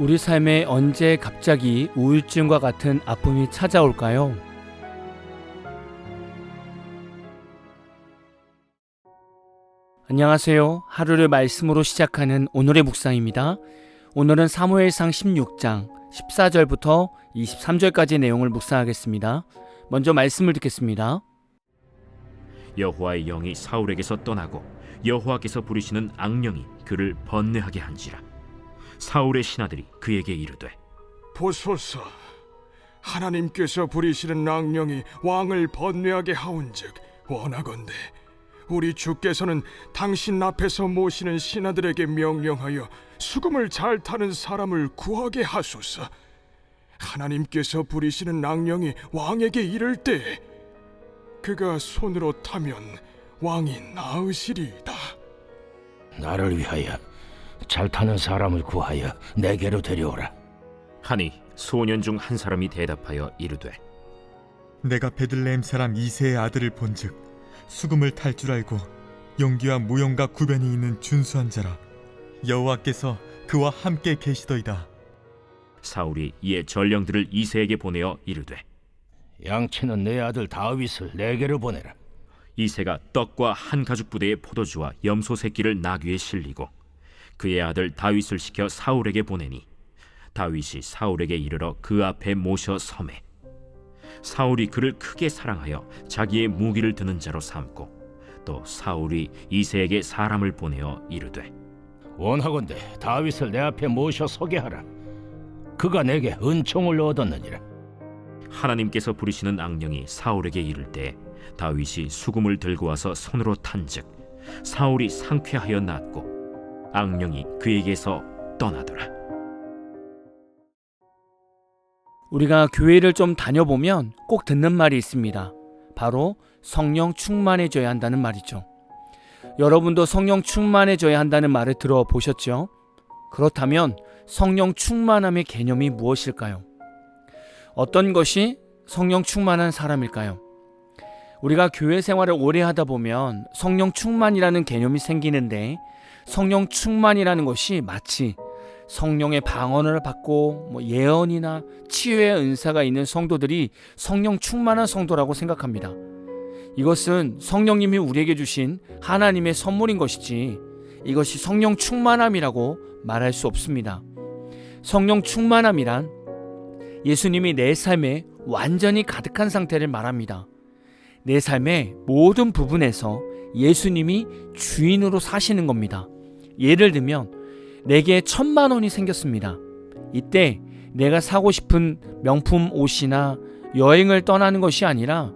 우리 삶에 언제 갑자기 우울증과 같은 아픔이 찾아올까요? 안녕하세요. 하루를 말씀으로 시작하는 오늘의 묵상입니다. 오늘은 사무엘상 16장 14절부터 23절까지의 내용을 묵상하겠습니다. 먼저 말씀을 듣겠습니다. 여호와의 영이 사울에게서 떠나고 여호와께서 부르시는 악령이 그를 번뇌하게 한지라. 사울의 신하들이 그에게 이르되, 보소서, 하나님께서 부리시는 악령이 왕을 번뇌하게 하온즉 원하건대 우리 주께서는 당신 앞에서 모시는 신하들에게 명령하여 수금을 잘 타는 사람을 구하게 하소서. 하나님께서 부리시는 악령이 왕에게 이를 때 그가 손으로 타면 왕이 나으시리이다. 나를 위하여 잘 타는 사람을 구하여 내게로 데려오라. 하니 소년 중 한 사람이 대답하여 이르되, 내가 베들레헴 사람 이새의 아들을 본즉 수금을 탈 줄 알고 용기와 무용과 구변이 있는 준수한 자라. 여호와께서 그와 함께 계시더이다. 사울이 이에 전령들을 이새에게 보내어 이르되, 양치는 내 아들 다윗을 내게로 보내라. 이새가 떡과 한 가죽 부대의 포도주와 염소 새끼를 나귀에 실리고 그의 아들 다윗을 시켜 사울에게 보내니 다윗이 사울에게 이르러 그 앞에 모셔 서매. 사울이 그를 크게 사랑하여 자기의 무기를 드는 자로 삼고 또 사울이 이새에게 사람을 보내어 이르되, 원하건대 다윗을 내 앞에 모셔 서게 하라. 그가 내게 은총을 얻었느니라. 하나님께서 부리시는 악령이 사울에게 이를 때 다윗이 수금을 들고 와서 손으로 탄즉 사울이 상쾌하여 낫고 악령이 그에게서 떠나더라. 우리가 교회를 좀 다녀보면 꼭 듣는 말이 있습니다. 바로 성령 충만해져야 한다는 말이죠. 여러분도 성령 충만해져야 한다는 말을 들어보셨죠? 그렇다면 성령 충만함의 개념이 무엇일까요? 어떤 것이 성령 충만한 사람일까요? 우리가 교회 생활을 오래 하다 보면 성령 충만이라는 개념이 생기는데, 성령 충만이라는 것이 마치 성령의 방언을 받고 예언이나 치유의 은사가 있는 성도들이 성령 충만한 성도라고 생각합니다. 이것은 성령님이 우리에게 주신 하나님의 선물인 것이지 이것이 성령 충만함이라고 말할 수 없습니다. 성령 충만함이란 예수님이 내 삶에 완전히 가득한 상태를 말합니다. 내 삶의 모든 부분에서 예수님이 주인으로 사시는 겁니다. 예를 들면 내게 1,000만 원이 생겼습니다. 이때 내가 사고 싶은 명품 옷이나 여행을 떠나는 것이 아니라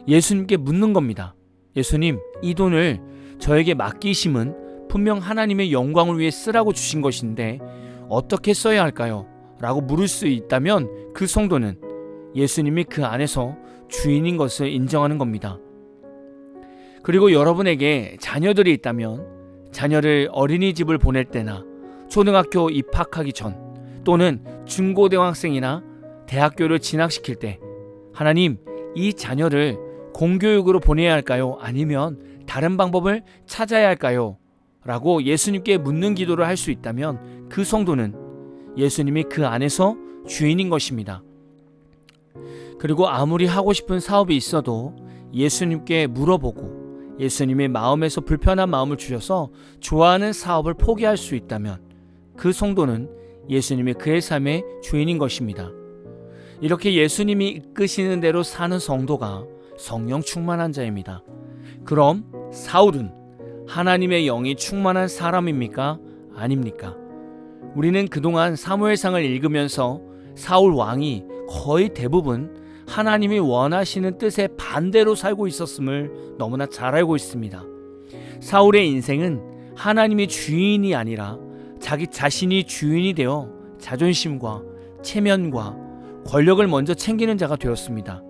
예수님께 묻는 겁니다. 예수님, 이 돈을 저에게 맡기심은 분명 하나님의 영광을 위해 쓰라고 주신 것인데 어떻게 써야 할까요? 라고 물을 수 있다면 그 성도는 예수님이 그 안에서 주인인 것을 인정하는 겁니다. 그리고 여러분에게 자녀들이 있다면 자녀를 어린이집을 보낼 때나 초등학교 입학하기 전 또는 중고등학생이나 대학교를 진학시킬 때 하나님, 이 자녀를 공교육으로 보내야 할까요? 아니면 다른 방법을 찾아야 할까요? 라고 예수님께 묻는 기도를 할 수 있다면 그 성도는 예수님이 그 안에서 주인인 것입니다. 그리고 아무리 하고 싶은 사업이 있어도 예수님께 물어보고 예수님의 마음에서 불편한 마음을 주셔서 좋아하는 사업을 포기할 수 있다면 그 성도는 예수님이 그의 삶의 주인인 것입니다. 이렇게 예수님이 이끄시는 대로 사는 성도가 성령 충만한 자입니다. 그럼 사울은 하나님의 영이 충만한 사람입니까? 아닙니까? 우리는 그동안 사무엘상을 읽으면서 사울 왕이 거의 대부분 하나님이 원하시는 뜻에 반대로 살고 있었음을 너무나 잘 알고 있습니다. 사울의 인생은 하나님이 주인이 아니라 자기 자신이 주인이 되어 자존심과 체면과 권력을 먼저 챙기는 자가 되었습니다.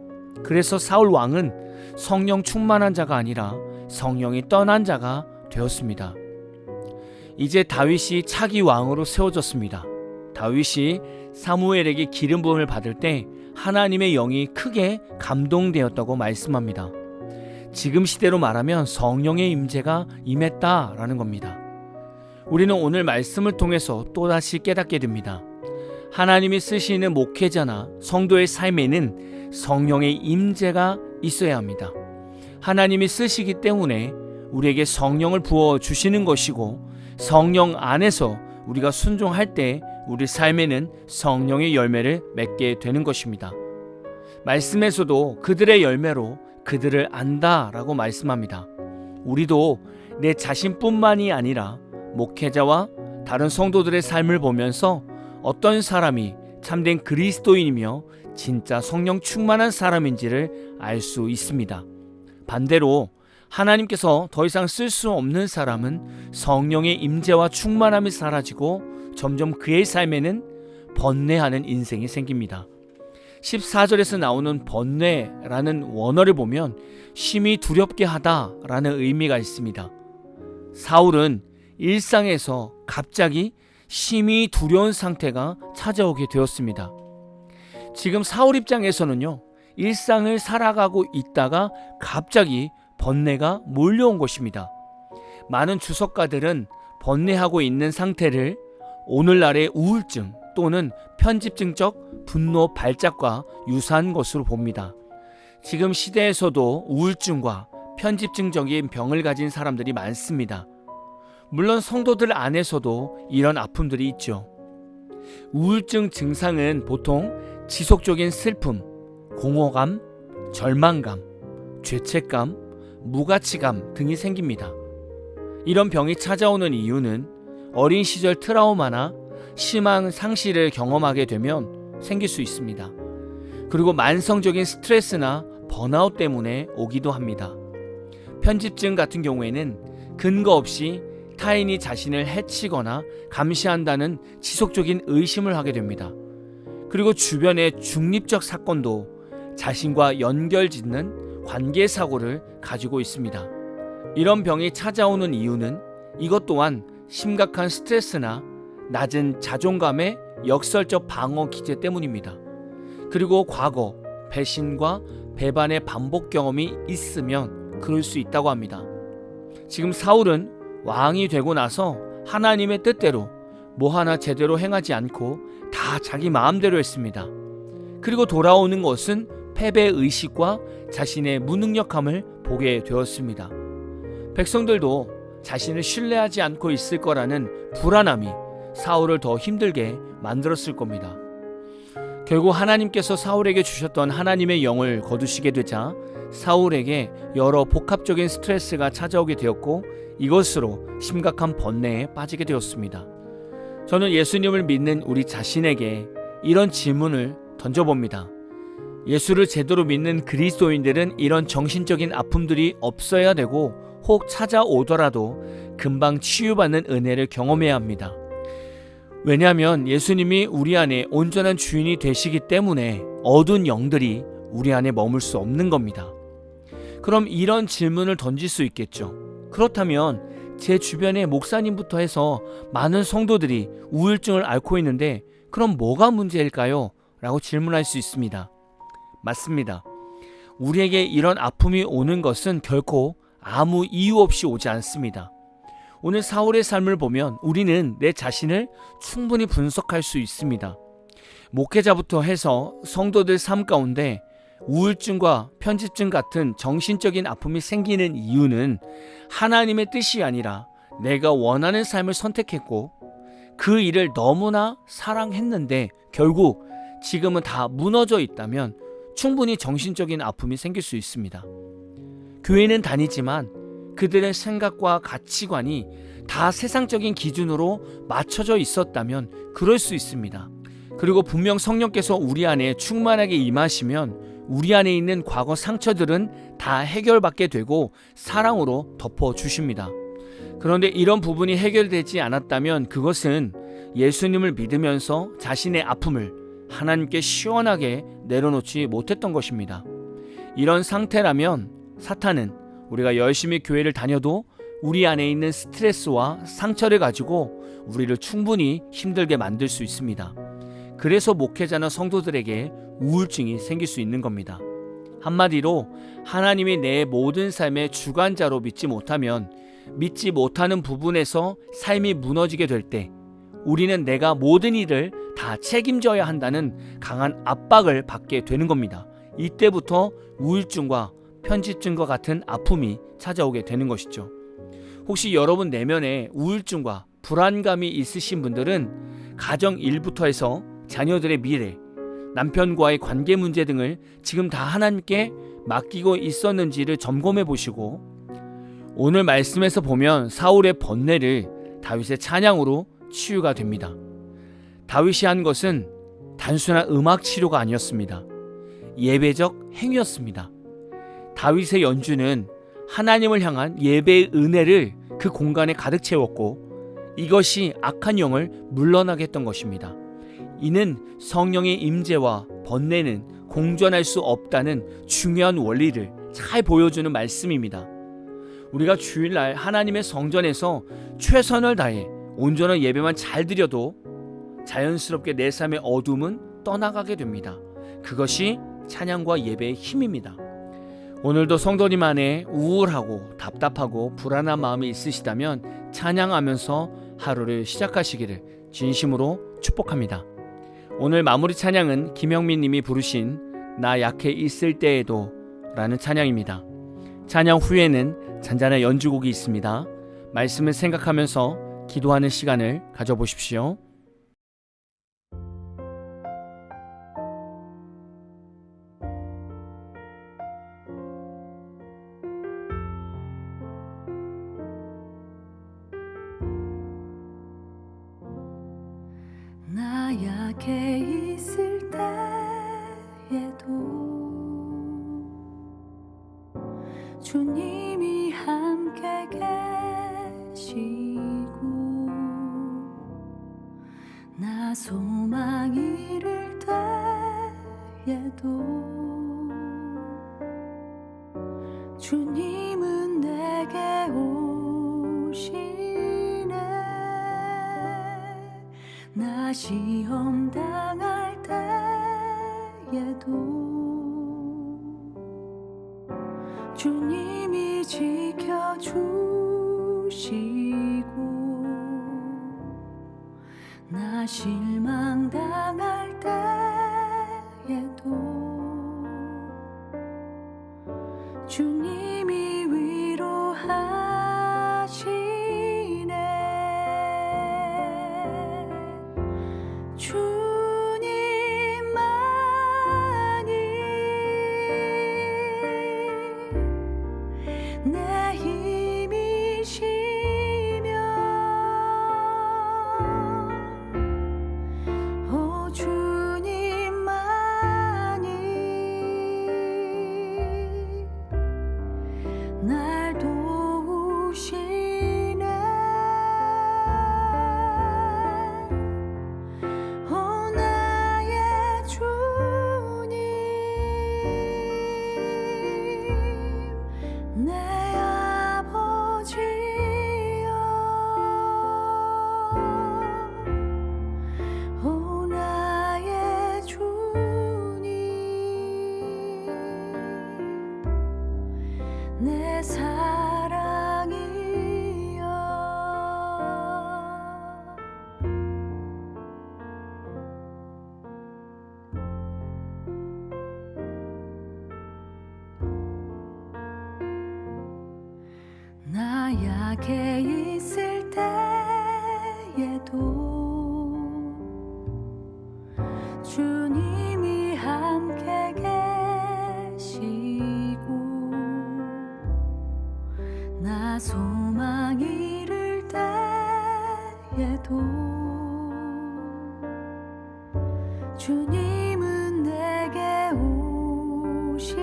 그래서 사울 왕은 성령 충만한 자가 아니라 성령이 떠난 자가 되었습니다. 이제 다윗이 차기 왕으로 세워졌습니다. 다윗이 사무엘에게 기름 부음을 받을 때 하나님의 영이 크게 감동되었다고 말씀합니다. 지금 시대로 말하면 성령의 임재가 임했다라는 겁니다. 우리는 오늘 말씀을 통해서 또다시 깨닫게 됩니다. 하나님이 쓰시는 목회자나 성도의 삶에는 성령의 임재가 있어야 합니다. 하나님이 쓰시기 때문에 우리에게 성령을 부어 주시는 것이고, 성령 안에서 우리가 순종할 때 우리 삶에는 성령의 열매를 맺게 되는 것입니다. 말씀에서도 그들의 열매로 그들을 안다라고 말씀합니다. 우리도 내 자신뿐만이 아니라 목회자와 다른 성도들의 삶을 보면서 어떤 사람이 참된 그리스도인이며 진짜 성령 충만한 사람인지를 알 수 있습니다. 반대로 하나님께서 더 이상 쓸 수 없는 사람은 성령의 임재와 충만함이 사라지고 점점 그의 삶에는 번뇌하는 인생이 생깁니다. 14절에서 나오는 번뇌라는 원어를 보면 심히 두렵게 하다라는 의미가 있습니다. 사울은 일상에서 갑자기 심히 두려운 상태가 찾아오게 되었습니다. 지금 사울 입장에서는요, 일상을 살아가고 있다가 갑자기 번뇌가 몰려온 것입니다. 많은 주석가들은 번뇌하고 있는 상태를 오늘날의 우울증 또는 편집증적 분노 발작과 유사한 것으로 봅니다. 지금 시대에서도 우울증과 편집증적인 병을 가진 사람들이 많습니다. 물론 성도들 안에서도 이런 아픔들이 있죠. 우울증 증상은 보통 지속적인 슬픔, 공허감, 절망감, 죄책감, 무가치감 등이 생깁니다. 이런 병이 찾아오는 이유는 어린 시절 트라우마나 심한 상실을 경험하게 되면 생길 수 있습니다. 그리고 만성적인 스트레스나 번아웃 때문에 오기도 합니다. 편집증 같은 경우에는 근거 없이 타인이 자신을 해치거나 감시한다는 지속적인 의심을 하게 됩니다. 그리고 주변의 중립적 사건도 자신과 연결짓는 관계사고를 가지고 있습니다. 이런 병이 찾아오는 이유는 이것 또한 심각한 스트레스나 낮은 자존감의 역설적 방어 기제 때문입니다. 그리고 과거 배신과 배반의 반복 경험이 있으면 그럴 수 있다고 합니다. 지금 사울은 왕이 되고 나서 하나님의 뜻대로 뭐 하나 제대로 행하지 않고 다 자기 마음대로 했습니다. 그리고 돌아오는 것은 패배의식과 자신의 무능력함을 보게 되었습니다. 백성들도 자신을 신뢰하지 않고 있을 거라는 불안함이 사울을 더 힘들게 만들었을 겁니다. 결국 하나님께서 사울에게 주셨던 하나님의 영을 거두시게 되자 사울에게 여러 복합적인 스트레스가 찾아오게 되었고, 이것으로 심각한 번뇌에 빠지게 되었습니다. 저는 예수님을 믿는 우리 자신에게 이런 질문을 던져봅니다. 예수를 제대로 믿는 그리스도인들은 이런 정신적인 아픔들이 없어야 되고, 혹 찾아오더라도 금방 치유받는 은혜를 경험해야 합니다. 왜냐하면 예수님이 우리 안에 온전한 주인이 되시기 때문에 어두운 영들이 우리 안에 머물 수 없는 겁니다. 그럼 이런 질문을 던질 수 있겠죠. 그렇다면 제 주변에 목사님부터 해서 많은 성도들이 우울증을 앓고 있는데 그럼 뭐가 문제일까요? 라고 질문할 수 있습니다. 맞습니다. 우리에게 이런 아픔이 오는 것은 결코 아무 이유 없이 오지 않습니다. 오늘 사울의 삶을 보면 우리는 내 자신을 충분히 분석할 수 있습니다. 목회자부터 해서 성도들 삶 가운데 우울증과 편집증 같은 정신적인 아픔이 생기는 이유는 하나님의 뜻이 아니라 내가 원하는 삶을 선택했고 그 일을 너무나 사랑했는데 결국 지금은 다 무너져 있다면 충분히 정신적인 아픔이 생길 수 있습니다. 교회는 다니지만 그들의 생각과 가치관이 다 세상적인 기준으로 맞춰져 있었다면 그럴 수 있습니다. 그리고 분명 성령께서 우리 안에 충만하게 임하시면 우리 안에 있는 과거 상처들은 다 해결받게 되고 사랑으로 덮어주십니다. 그런데 이런 부분이 해결되지 않았다면 그것은 예수님을 믿으면서 자신의 아픔을 하나님께 시원하게 내려놓지 못했던 것입니다. 이런 상태라면 사탄은 우리가 열심히 교회를 다녀도 우리 안에 있는 스트레스와 상처를 가지고 우리를 충분히 힘들게 만들 수 있습니다. 그래서 목회자나 성도들에게 우울증이 생길 수 있는 겁니다. 한마디로 하나님이 내 모든 삶의 주관자로 믿지 못하면 믿지 못하는 부분에서 삶이 무너지게 될 때 우리는 내가 모든 일을 다 책임져야 한다는 강한 압박을 받게 되는 겁니다. 이때부터 우울증과 편집증과 같은 아픔이 찾아오게 되는 것이죠. 혹시 여러분 내면에 우울증과 불안감이 있으신 분들은 가정 일부터 해서 자녀들의 미래, 남편과의 관계 문제 등을 지금 다 하나님께 맡기고 있었는지를 점검해 보시고, 오늘 말씀에서 보면 사울의 번뇌를 다윗의 찬양으로 치유가 됩니다. 다윗이 한 것은 단순한 음악 치료가 아니었습니다. 예배적 행위였습니다. 다윗의 연주는 하나님을 향한 예배의 은혜를 그 공간에 가득 채웠고, 이것이 악한 영을 물러나게 했던 것입니다. 이는 성령의 임재와 번뇌는 공존할 수 없다는 중요한 원리를 잘 보여주는 말씀입니다. 우리가 주일날 하나님의 성전에서 최선을 다해 온전한 예배만 잘 드려도 자연스럽게 내 삶의 어둠은 떠나가게 됩니다. 그것이 찬양과 예배의 힘입니다. 오늘도 성도님 안에 우울하고 답답하고 불안한 마음이 있으시다면 찬양하면서 하루를 시작하시기를 진심으로 축복합니다. 오늘 마무리 찬양은 김영민 님이 부르신 나 약해 있을 때에도 라는 찬양입니다. 찬양 후에는 잔잔한 연주곡이 있습니다. 말씀을 생각하면서 기도하는 시간을 가져보십시오. 나 약해 있을 때에도 주님이 함께 계시고, 나 소망 잃을 때에도 주님은 내게 오시네. 나 시험 당할 때에도 주님이 지켜주시고, 나 실망 당할 때에도 주님이 위로하시네. 주님만이 내 힘이시며, 오 주님만이 날 도우시네. 오 나의 주님, 내 아버지여. 오 나의 주님, 내 사랑이여. 나 약해 있을 때에도 주님이 함께 계시고, 나 소망 잃을 때에도 주님은 내게 오시네.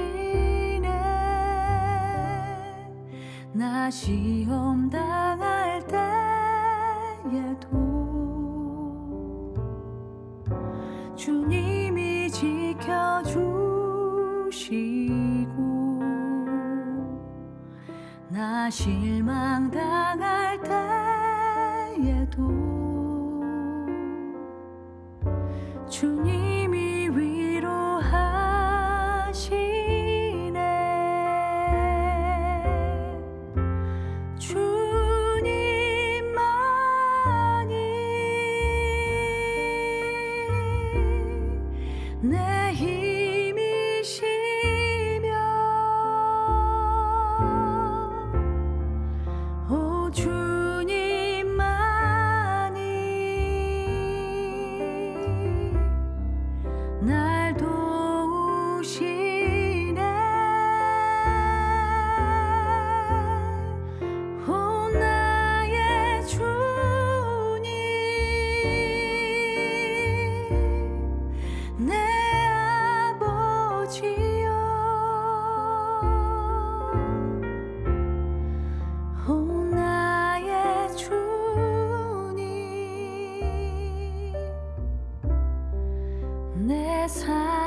나 시험 당할 때에도 주님이 지켜주시고, 나 실망 당할 때에도 주님이 위로하시네. 주님만이 세상